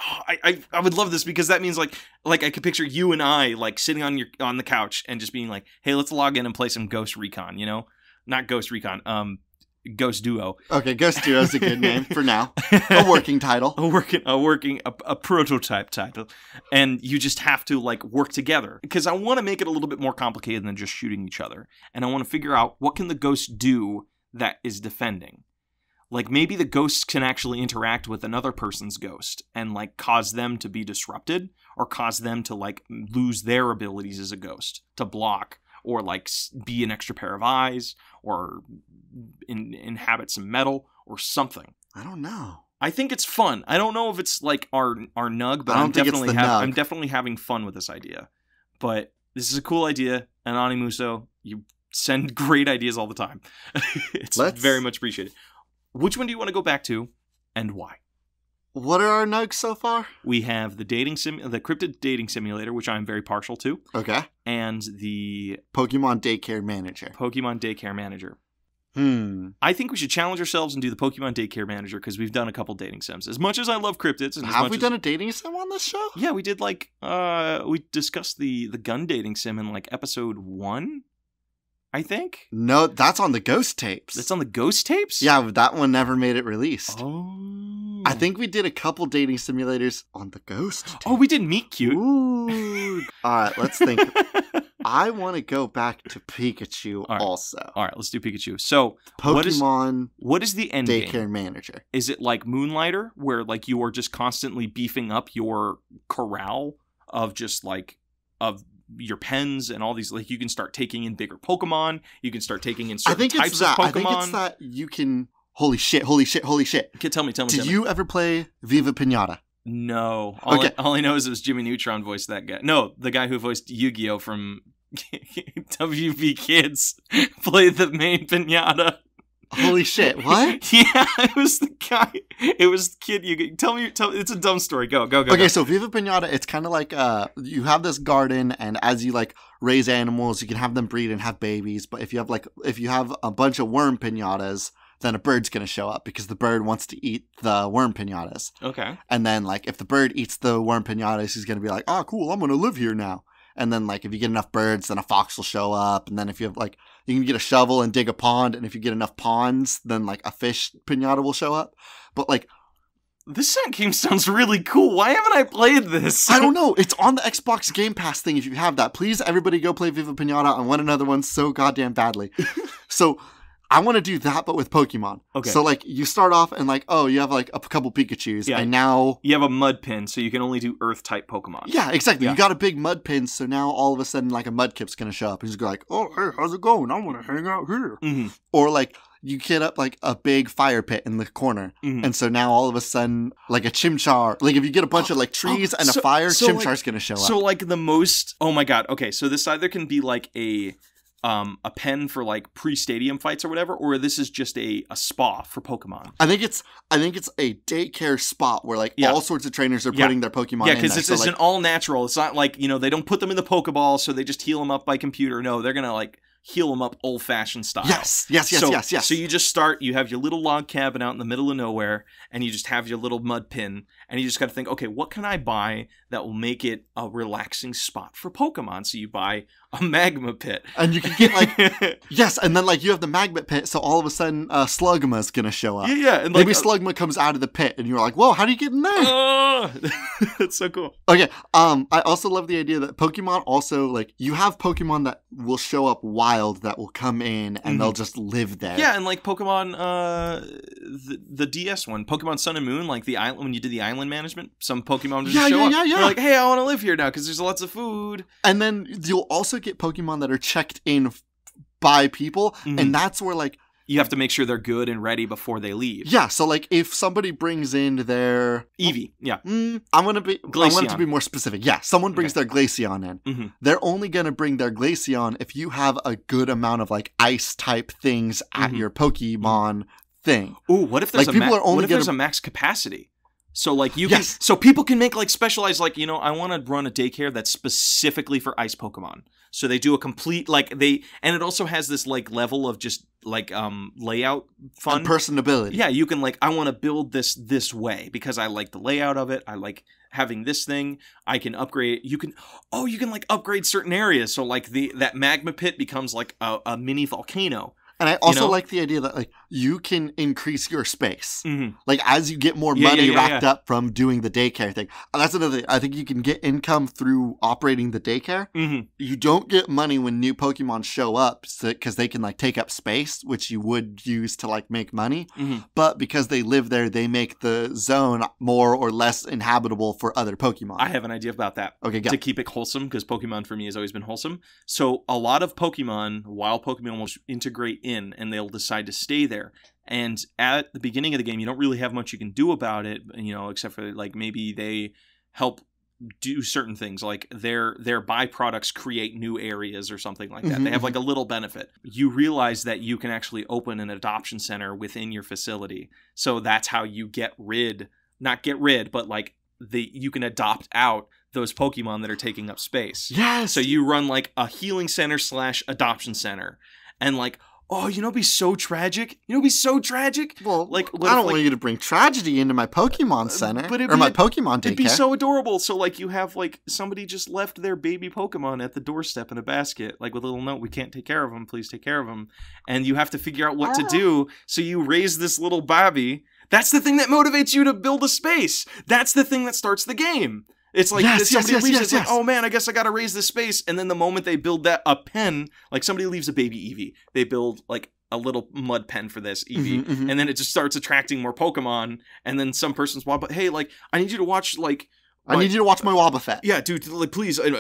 I would love this because that means like I could picture you and I like sitting on the couch and just being like, hey, let's log in and play some Ghost Recon, you know? Not Ghost Recon, Ghost Duo. Okay, Ghost Duo is a good name for now. A working title. A prototype title. And you just have to like work together. Because I want to make it a little bit more complicated than just shooting each other. And I want to figure out what can the ghost do that is defending. Like, maybe the ghosts can actually interact with another person's ghost and, like, cause them to be disrupted or cause them to, like, lose their abilities as a ghost to block or, like, be an extra pair of eyes or inhabit some metal or something. I don't know. I think it's fun. I don't know if it's, like, our nug, but I'm definitely having fun with this idea. But this is a cool idea, and Animuso, you send great ideas all the time. It's very much appreciated. Which one do you want to go back to, and why? What are our nugs so far? We have the cryptid dating simulator, which I'm very partial to. Okay. And the Pokemon Daycare Manager. I think we should challenge ourselves and do the Pokemon Daycare Manager because we've done a couple dating sims. As much as I love cryptids, and have we done a dating sim on this show? Yeah, we did. Like, we discussed the gun dating sim in like episode 1. I think? No, that's on the Ghost tapes. That's on the Ghost tapes? Yeah, but that one never made it released. Oh. I think we did a couple dating simulators on the Ghost tapes. Oh, we did Meet Cute. Ooh. All right, let's think. I want to go back to Pikachu also. All right, let's do Pikachu. So, Pokemon what is the end Daycare game? Manager. Is it like Moonlighter, where like you are just constantly beefing up your corral of just like of your pens and all these, like you can start taking in bigger Pokemon, you can start taking in certain types of Pokemon. I think it's that you can holy shit. Okay, tell me. Did you ever play Viva Pinata? No. All I know is it was Jimmy Neutron voiced that guy. No, the guy who voiced Yu-Gi-Oh! From WB Kids played the main Pinata. Holy shit, what? Yeah, it was the guy. It was the kid. Tell me, it's a dumb story. Go. Okay, so Viva Pinata, it's kind of like you have this garden, and as you like raise animals, you can have them breed and have babies. But if you have a bunch of worm pinatas, then a bird's gonna show up because the bird wants to eat the worm pinatas. Okay. And then like if the bird eats the worm pinatas, he's gonna be like, oh cool, I'm gonna live here now. And then like if you get enough birds, then a fox will show up. And then if you have like, you can get a shovel and dig a pond. And if you get enough ponds, then like a fish pinata will show up. But like, this game sounds really cool. Why haven't I played this? I don't know. It's on the Xbox Game Pass thing if you have that. Please, everybody go play Viva Pinata. I want another one so goddamn badly. So I want to do that, but with Pokemon. Okay. So, like, you start off and, like, oh, you have, like, a couple Pikachus, and now... You have a mud pin, so you can only do Earth-type Pokemon. Yeah, exactly. Yeah. You got a big mud pin, so now all of a sudden, like, a Mudkip's gonna show up. And he's like, oh, hey, how's it going? I want to hang out here. Mm-hmm. Or, like, you get up, like, a big fire pit in the corner. Mm-hmm. And so now all of a sudden, like, a Chimchar... Like, if you get a bunch of, like, trees and a fire, Chimchar's gonna show up. So, like, the most... Oh, my God. Okay, so this either can be, like, a pen for like pre-stadium fights or whatever, or this is just a spa for Pokemon. I think it's a daycare spot where like all sorts of trainers are putting their Pokemon in there. Yeah, because it's an all natural. It's not like, they don't put them in the Pokeball, so they just heal them up by computer. No, they're gonna like heal them up old-fashioned style. Yes. So you just start, you have your little log cabin out in the middle of nowhere, and you just have your little mud pin, and you just got to think, okay, what can I buy that will make it a relaxing spot for Pokemon? So you buy a magma pit. And you can get like, yes, and then like you have the magma pit, so all of a sudden Slugma's going to show up. Yeah. And maybe Slugma comes out of the pit, and you're like, whoa, how do you get in there? That's so cool. Okay, I also love the idea that Pokemon also, like, you have Pokemon that will show up wild that will come in, and they'll just live there. Yeah, and like Pokemon, the DS one, Pokemon Sun and Moon, like the island, when you did the island management, some Pokemon would just show up. Yeah. They're like, hey, I want to live here now because there's lots of food. And then you'll also get Pokemon that are checked in by people, and that's where like you have to make sure they're good and ready before they leave. Yeah, so like if somebody brings in their Eevee, I want it to be more specific. Yeah, someone brings their Glaceon in. Mm-hmm. They're only going to bring their Glaceon if you have a good amount of like ice type things at your Pokemon thing. Ooh, what if there's a max capacity? So like you can, so people can make like specialized, like, I want to run a daycare that's specifically for ice Pokemon. So they do a complete, like and it also has this like level of just layout fun. And personability. Yeah, you can I want to build this way because I like the layout of it. I like having this thing. I can upgrade. You can upgrade certain areas. So that magma pit becomes a mini volcano. And I also like the idea that you can increase your space. As you get more money racked up from doing the daycare thing. That's another thing. I think you can get income through operating the daycare. You don't get money when new Pokemon show up because they can take up space, which you would use to make money. But because they live there, they make the zone more or less inhabitable for other Pokemon. I have an idea about that. Okay, go. To keep it wholesome, because Pokemon for me has always been wholesome. So a lot of wild Pokemon will integrate in and they'll decide to stay there. And at the beginning of the game, you don't really have much you can do about it, except for maybe they help do certain things, their byproducts create new areas or something like that. They have a little benefit. You realize that you can actually open an adoption center within your facility. So that's how you not get rid, but you can adopt out those Pokemon that are taking up space. Yes. So you run a healing center / adoption center, and it'd be so tragic. It'd be so tragic. Well, I don't want you to bring tragedy into my Pokemon Center or my Pokemon daycare. It'd be so adorable. So, you have, somebody just left their baby Pokemon at the doorstep in a basket, with a little note, "We can't take care of them. Please take care of them." And you have to figure out what to do. So you raise this little Bobby. That's the thing that motivates you to build a space. That's the thing that starts the game. It's oh man, I guess I gotta raise this space. And then the moment they build a pen, somebody leaves a baby Eevee, they build a little mud pen for this Eevee, and then it just starts attracting more Pokemon. And then some person's but hey, I need you to watch I need you to watch my Wobbuffet. Yeah, dude, please, I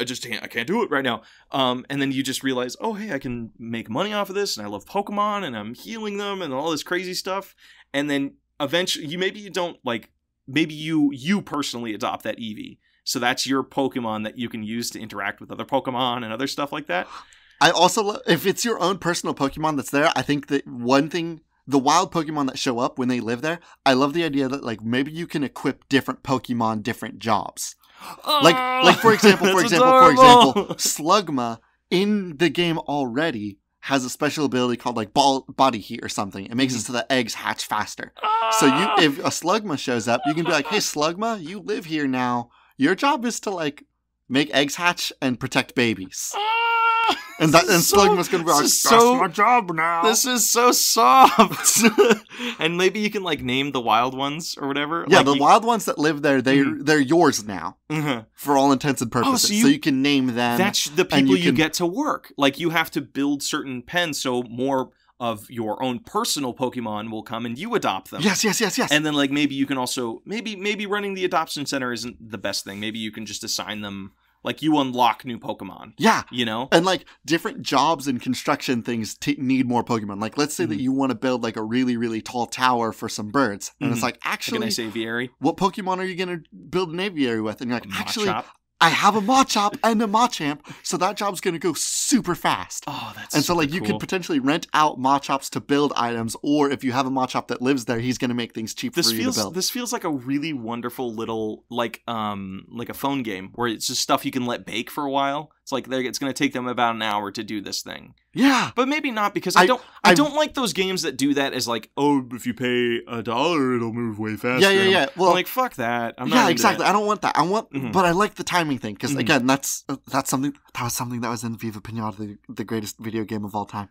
can't do it right now. And then you just realize, oh hey, I can make money off of this, and I love Pokemon, and I'm healing them, and all this crazy stuff. And then eventually, maybe you personally adopt that Eevee. So that's your Pokemon that you can use to interact with other Pokemon and other stuff like that. I also if it's your own personal Pokemon that's there, I think that one thing, the wild Pokemon that show up when they live there, I love the idea that maybe you can equip different Pokemon different jobs. For example, Slugma in the game already has a special ability called body heat or something. It makes it so that eggs hatch faster. So if a Slugma shows up, you can be hey Slugma, you live here now. Your job is to make eggs hatch and protect babies. And Slugma's gonna be that's my job now. This is so soft. And maybe you can name the wild ones or whatever. Yeah, the wild ones that live there, they're yours now. For all intents and purposes. So you can name them. That's the people you get to work. You have to build certain pens so more of your own personal Pokemon will come and you adopt them. Yes. And then maybe you can also maybe running the adoption center isn't the best thing. Maybe you can just assign them you unlock new Pokemon. Yeah. And different jobs and construction things need more Pokemon. Let's say that you want to build a really, really tall tower for some birds. And it's actually, a nice aviary. What Pokemon are you going to build an aviary with? And you're actually, Machop. I have a Machop and a Machamp, so that job's going to go super fast. Oh, that's And so, you could potentially rent out Machops to build items, or if you have a Machop that lives there, he's going to make things cheap for you to build. This feels like a really wonderful little, a phone game, where it's just stuff you can let bake for a while. It's it's going to take them about an hour to do this thing. Yeah. But maybe not, because I don't like those games that do that as if you pay $1, it'll move way faster. Yeah. Well, I'm fuck that. I'm not exactly. I don't want that. But I like the timing thing, because again, that was something that was in Viva Pinata, the greatest video game of all time.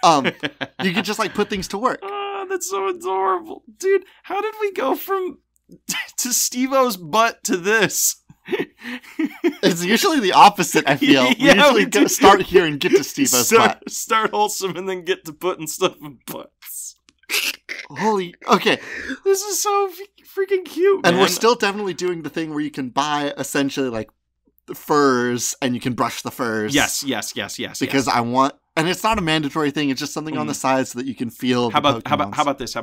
You could just put things to work. Oh, that's so adorable. Dude, how did we go from to Steve-O's butt to this? It's usually the opposite, I feel. We usually start here and get to Steve-O's butt. Start wholesome and then get to putting stuff in butts. Okay. This is so freaking cute, man. And we're still definitely doing the thing where you can buy essentially furs and you can brush the furs. Yes. Because I want, and it's not a mandatory thing, it's just something on the side so that you can feel how about this?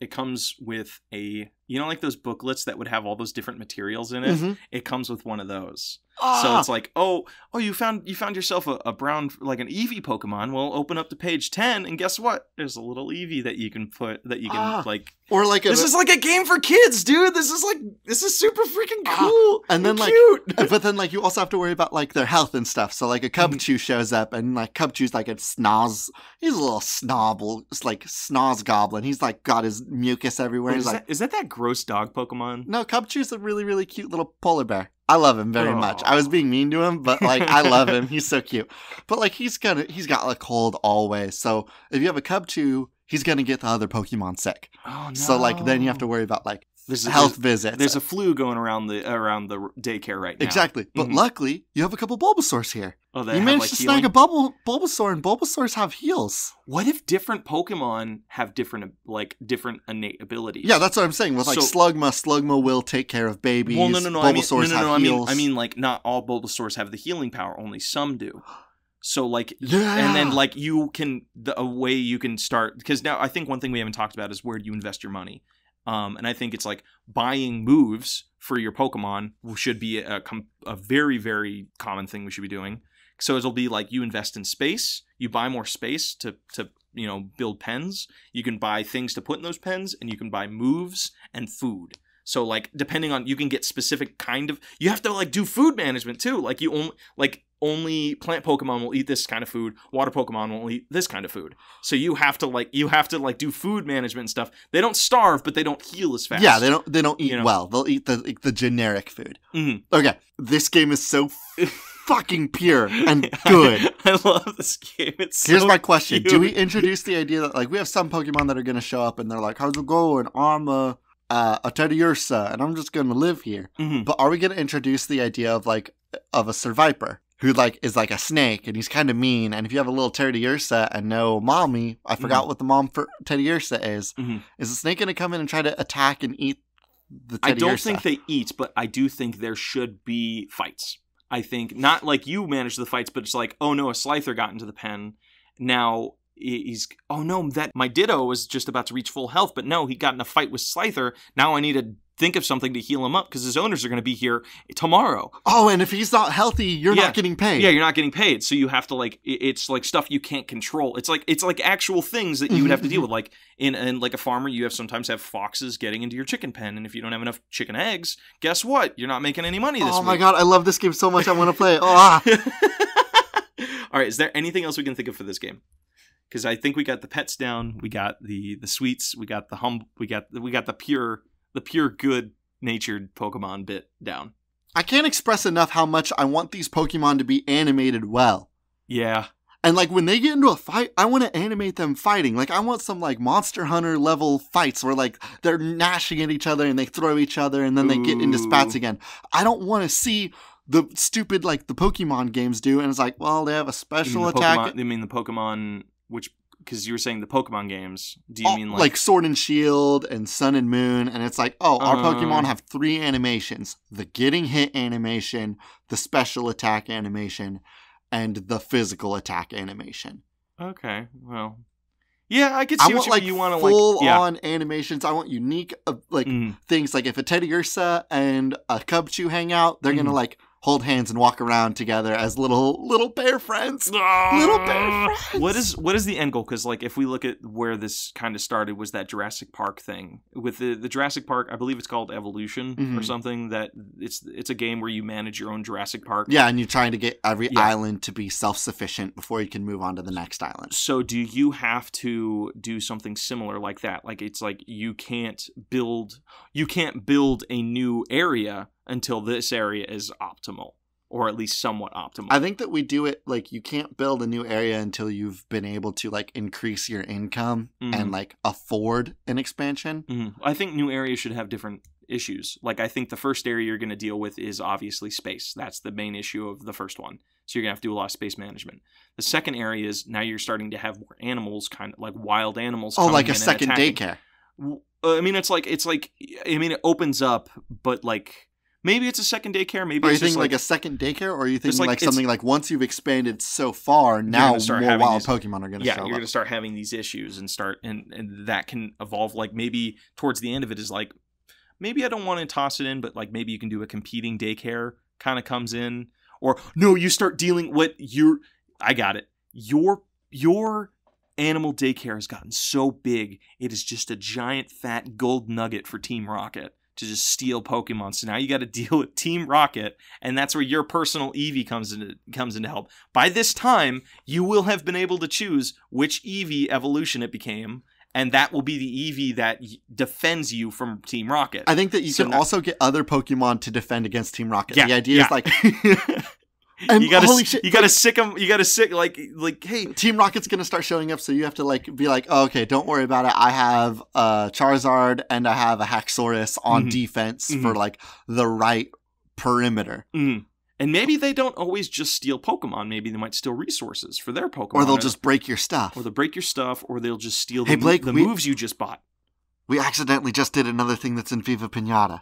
It comes with a like those booklets that would have all those different materials in it? Mhm. It comes with one of those. Ah! So it's like, oh, you found yourself a brown, like an Eevee Pokemon. Well, open up to page 10, and guess what? There's a little Eevee that you can like. Or like This is like a game for kids, dude. This is super freaking cool. And then cute. but then like you also have to worry about like their health and stuff. So like a Cubchoo shows up, and like Cubchoo's like a snoz. He's a little snobble. It's like snoz goblin. He's like got his mucus everywhere. Is that gross dog Pokemon? No, Cubchoo's a really, really cute little polar bear. I love him very much. I was being mean to him, but like I love him. He's so cute. But like he's got a cold always. So if you have a Cubchoo, he's gonna get the other Pokemon sick. Oh no. So like then you have to worry about like health visits. There's a flu going around the daycare right now. Exactly. But luckily, you have a couple Bulbasaurs here. Oh, you managed to snag a Bulbasaur, and Bulbasaurs have heals. What if different Pokemon have different innate abilities? Yeah, that's what I'm saying. With like Slugma will take care of babies. Well, no. Bulbasaurs have heals. I mean, like not all Bulbasaurs have the healing power. Only some do. So like, yeah. And then like a way you can start, because now I think one thing we haven't talked about is where do you invest your money. And I think it's like buying moves for your Pokemon should be a very, very common thing we should be doing. So it'll be like you invest in space, you buy more space to build pens. You can buy things to put in those pens, and you can buy moves and food. So like depending on, you can get specific kind of, you have to like do food management too. Like only plant Pokemon will eat this kind of food. Water Pokemon will eat this kind of food. So you have to do food management and stuff. They don't starve, but they don't heal as fast. Yeah, they don't eat well. They'll eat the generic food. Mm-hmm. Okay, this game is so fucking pure and good. I love this game. Here's my question: cute. Do we introduce the idea that like we have some Pokemon that are going to show up and they're like, "How's it going? I'm a Teddiursa, and I'm just going to live here." Mm-hmm. But are we going to introduce the idea of a Survivor who like is like a snake and he's kind of mean? And if you have a little Teddiursa and no mommy, I forgot what the mom for Teddiursa is. Mm-hmm. Is the snake going to come in and try to attack and eat the Teddiursa? I don't think they eat, but I do think there should be fights. I think not like you manage the fights, but it's like, oh no, a Slifer got into the pen. Now that my Ditto was just about to reach full health, but no, he got in a fight with Slifer. Now I need to think of something to heal him up because his owners are going to be here tomorrow. Oh, and if he's not healthy, you're not getting paid. Yeah, you're not getting paid. So you have to it's like stuff you can't control. It's like actual things that you would have to deal with. Like in like a farmer, you sometimes have foxes getting into your chicken pen, and if you don't have enough chicken eggs, guess what? You're not making any money this week. Oh my god, I love this game so much. I want to play it. Oh. All right, is there anything else we can think of for this game? Because I think we got the pets down, we got the sweets, we got the we got the pure good natured Pokemon bit down. I can't express enough how much I want these Pokemon to be animated well. Yeah. And like when they get into a fight, I want to animate them fighting. Like I want some like Monster Hunter level fights where like they're gnashing at each other and they throw each other and then they get into spats again. I don't want to see the stupid like the Pokemon games do, and it's like, well, they have a special attack. You mean the Pokemon, because you were saying the Pokemon games. Do you mean like Sword and Shield and Sun and Moon? And it's like, oh, our Pokemon have 3 animations: the getting hit animation, the special attack animation, and the physical attack animation. Okay, well, yeah, I could see what you want to like full on animations. I want unique things. Like if a Teddiursa and a Cubchoo hang out, they're gonna like hold hands and walk around together as little bear friends. Little bear friends. What is the end goal? Because like if we look at where this kind of started was that Jurassic Park thing. With the Jurassic Park, I believe it's called Evolution or something. That it's a game where you manage your own Jurassic Park. Yeah, and you're trying to get every island to be self-sufficient before you can move on to the next island. So do you have to do something similar like that? Like it's like you can't build a new area until this area is optimal, or at least somewhat optimal. I think that we do it like you can't build a new area until you've been able to like increase your income and like afford an expansion. I think new areas should have different issues. Like I think the first area you're going to deal with is obviously space. That's the main issue of the first one. So you're going to have to do a lot of space management. The second area is now you're starting to have more animals, kind of like wild animals. Oh, like a second daycare. I mean, it opens up, but like, maybe it's a second daycare. Maybe are it's you thinking like a second daycare, or are you thinking like something like once you've expanded so far, now more wild Pokemon are going to show up? Yeah, you're going to start having these issues and that can evolve. Like maybe towards the end of it is like maybe I don't want to toss it in, but like maybe you can do a competing daycare kind of comes in. Or no, you start dealing I got it. Your animal daycare has gotten so big, it is just a giant fat gold nugget for Team Rocket to just steal Pokemon. So now you got to deal with Team Rocket, and that's where your personal Eevee comes into help. By this time, you will have been able to choose which Eevee evolution it became, and that will be the Eevee that defends you from Team Rocket. I think that you can also get other Pokemon to defend against Team Rocket. Yeah, the idea is like... And you gotta sick them. You gotta sick like hey, Team Rocket's gonna start showing up, so you have to like be like, oh, okay, don't worry about it. I have a Charizard and I have a Haxorus on defense for like the right perimeter. And maybe they don't always just steal Pokemon. Maybe they might steal resources for their Pokemon, or they'll just break your stuff, or they'll just steal the moves you just bought. We accidentally just did another thing that's in Viva Pinata.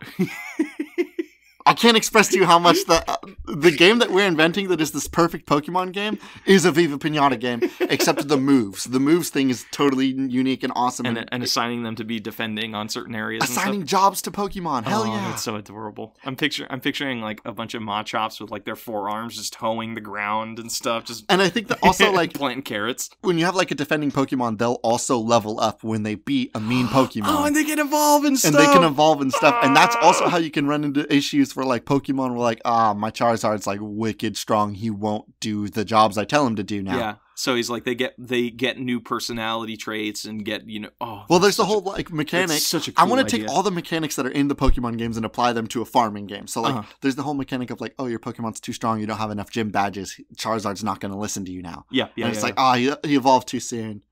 I can't express to you how much the game that we're inventing that is this perfect Pokemon game is a Viva Pinata game, except the moves. The moves thing is totally unique and awesome. And assigning them to be defending on certain areas. Assigning jobs to Pokemon. Hell yeah. That's so adorable. I'm picturing like a bunch of Machops with like their forearms just hoeing the ground and stuff. And I think that also like planting carrots. When you have like a defending Pokemon, they'll also level up when they beat a mean Pokemon. Oh, and they can evolve and stuff. And that's also how you can run into issues where like Pokemon were like, my Charizard's like wicked strong. He won't do the jobs I tell him to do now. Yeah. So he's like, they get new personality traits and get, there's the whole like mechanic. It's such a cool I want to idea. take all the mechanics that are in the Pokemon games and apply them to a farming game. So like, there's the whole mechanic of like, oh, your Pokemon's too strong. You don't have enough gym badges. Charizard's not going to listen to you now. Yeah. And it's like, he evolved too soon.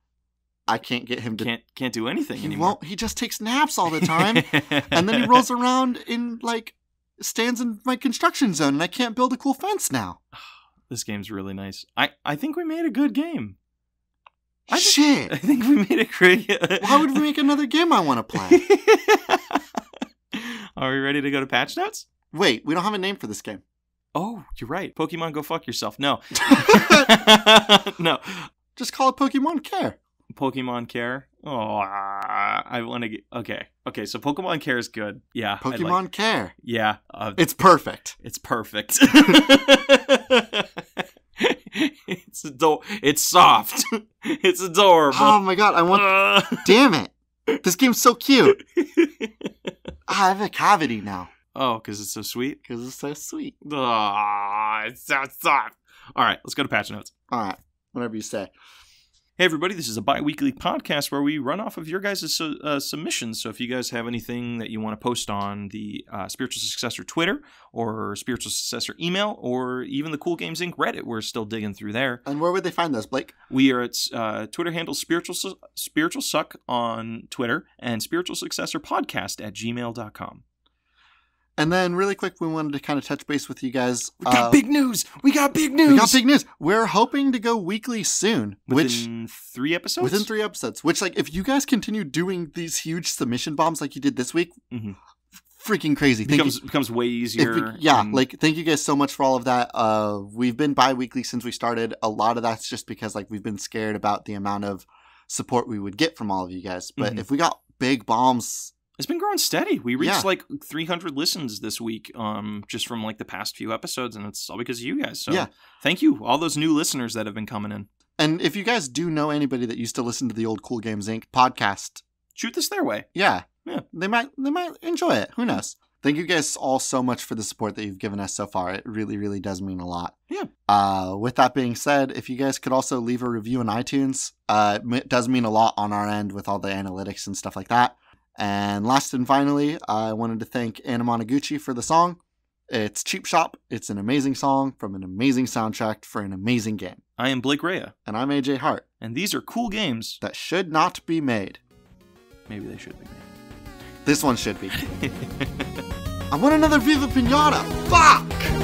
I can't get him to... Can't do anything anymore. He just takes naps all the time. And then he rolls around in like... stands in my construction zone and I can't build a cool fence now. This game's really nice. I think we made a good game. I think we made a great... Why would we make another game I want to play? Are we ready to go to patch notes? Wait, we don't have a name for this game. Oh, you're right. Pokemon Go Fuck Yourself. No. No. Just call it Pokemon Care. Pokemon Care? Oh, I want to get... Okay, so Pokemon Care is good. Yeah. Pokemon Care. Yeah. It's perfect. It's perfect. It's soft. It's adorable. Oh my god, I want... Damn it. This game's so cute. I have a cavity now. Oh, because it's so sweet? Because it's so sweet. Oh, it's so soft. All right, let's go to patch notes. All right, whatever you say. Hey everybody, this is a bi-weekly podcast where we run off of your guys' submissions. So if you guys have anything that you want to post on the Spiritual Successor Twitter or Spiritual Successor email or even the Cool Games Inc. Reddit, we're still digging through there. And where would they find those, Blake? We are at Twitter handle Spiritual Suck on Twitter and Spiritual Successor Podcast at gmail.com. And then really quick, we wanted to kind of touch base with you guys. We got big news. We got big news. We're hoping to go weekly soon. Within 3 episodes? Within 3 episodes. Which, like, if you guys continue doing these huge submission bombs like you did this week, freaking crazy. Becomes way easier. Thank you guys so much for all of that. We've been bi-weekly since we started. A lot of that's just because, like, we've been scared about the amount of support we would get from all of you guys. But if we got big bombs... It's been growing steady. We reached like 300 listens this week, just from like the past few episodes, and it's all because of you guys. So thank you, all those new listeners that have been coming in. And if you guys do know anybody that used to listen to the old Cool Games Inc. podcast, shoot this their way. Yeah. They might enjoy it. Who knows? Thank you guys all so much for the support that you've given us so far. It really, really does mean a lot. Yeah. With that being said, if you guys could also leave a review on iTunes, it does mean a lot on our end with all the analytics and stuff like that. And last and finally, I wanted to thank Anna Monoguchi for the song. It's Cheap Shop. It's an amazing song from an amazing soundtrack for an amazing game. I am Blake Rea. And I'm AJ Hart. And these are cool games that should not be made. Maybe they should be made. This one should be. I want another Viva Pinata. Fuck!